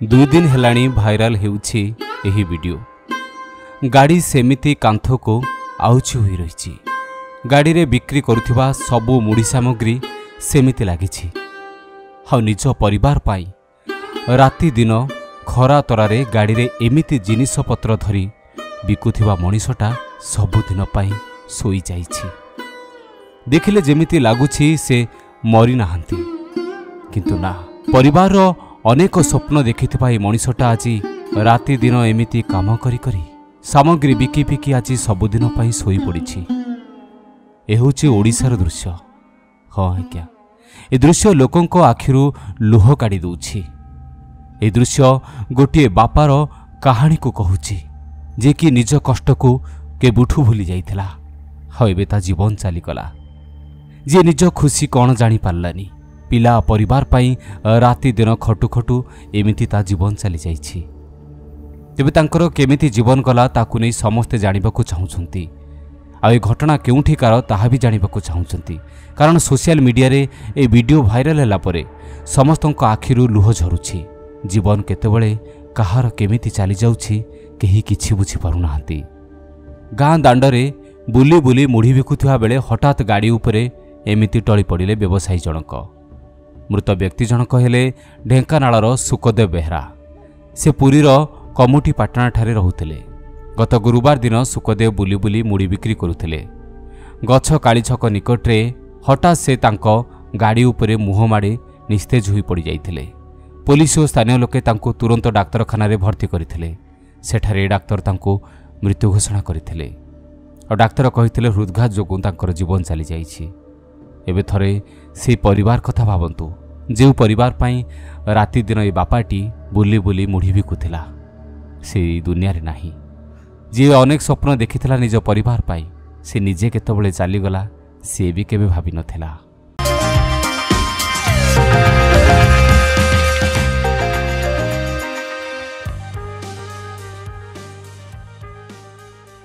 दुई दिन हेलाणी भाइराल हेउछि एही वीडियो। गाड़ी सेमिति कांथ को आउछि होई रहिछि। गाड़ी रे बिक्री करुथिबा सबु मुड़ी सामग्री सेमिति लागिछि। हाउ निज परिवार पाई राति दिन खरा तरारे गाड़ी रे एमिति जिनिस पत्र धरी बिकुथिबा मनीषटा सबुदिन पाई सोई जाइछि। देखिले जेमिति लागुछि से मरी नाहांती, किंतु ना, परिवार रो अनेक स्वप्न देखिथिबा ए मनीषटा आज राति दिन एमिति काम करी करी सामग्री बिकी बिकी आज सबुदिन पाई सोई पड़िछि। ए होछि ओडिशार दृश्य। हाँ आज्ञा, ए दृश्य लोकंको आखिरु लुह काढ़ी दउछि। ए दृश्य गोटे बापार कहानी को कहूछि, जे कि निज कष्ट को केबुठू भूली जाइथिला। हाँ एबे ता जीवन चलीगला। जे निज खुशी कौन जानी पारलानी, पिला परिवार पाई राति दिन खटु खटु एमिति ता जीवन चली जाइछि। तेबे तांकर केमिति जीवन गला ताकु नै समस्ते जानिबाकु चाहुछंती। आ ए घटना केउठिकार ताहा भी जानिबाकु चाहुछंती, कारण सोशल मीडिया रे ए वीडियो भाइराल होला परे समस्तक आखिरु लुह झरुछि। जीवन केतेबेले कहार केमिति चली जाउछि केही किछि बुझी पारुनाहांती। गाँ दांडरे बुली बुली मुढ़ी बिकुथिबा बेले हठात गाड़ी उपरे एमिति टळी पड़िले व्यवसायी जनक। मृत व्यक्ति जनक हेले ढेंकानाळर सुखदेव बेहरा। से पुरीर कमुटी पाटना ठारे रहुथिले। गत गुरुवार दिन सुखदेव बुली बुली मुढ़ी बिक्री करुथिले। गछ काली छक निकटरे हठात से तांको गाड़ी उपरे मुह माड़ी निस्तेज होई पड़ी जाइथिले। पुलिस और स्थानीय लोके तांको तुरंत डाक्तरखाना रे भर्ती करथिले। सेठारे डाक्तर तांको मृत्यु घोषणा करथिले और डाक्तर कहिथिले हृदघात जोगु तांकर जीवन चली जाइछि। एबे थरे से परिवार कथा भाबंतु, जे परिवार पाई राति दिन ए बापाटी बुली बुली मुढ़ी बिकुथिला से दुनिया रे नाही। जे अनेक स्वप्न देखिथिला निज परिवार पाई, से निजे केतबेले चालीगला से भी केबे भाबी नथिला।